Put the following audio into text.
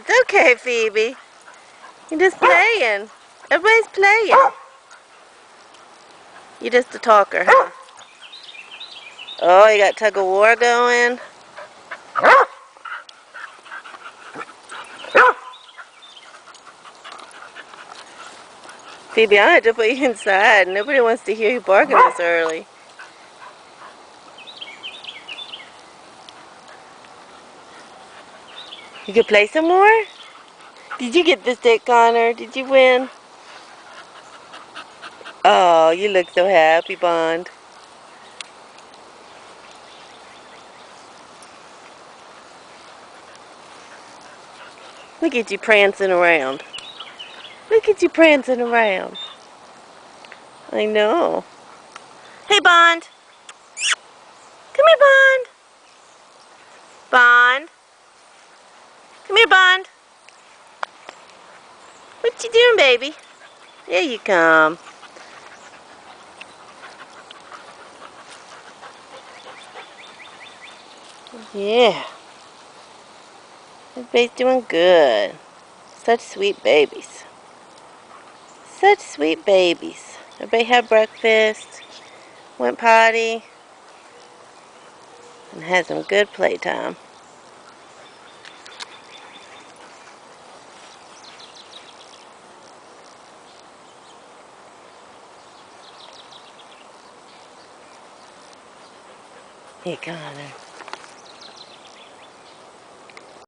It's okay, Phoebe. You're just playing. Everybody's playing. You're just a talker, huh? Oh, you got tug of war going. Phoebe, I had to put you inside. Nobody wants to hear you barking this early. You could play some more? Did you get the stick, Connor? Did you win? Oh, you look so happy, Bond. Look at you prancing around. Look at you prancing around. I know. Hey, Bond. Come here, Bond. Bond. Come here, Bond. What you doing, baby? There you come. Yeah. Everybody's doing good. Such sweet babies. Such sweet babies. Everybody had breakfast, went potty, and had some good playtime. Hey, Connor.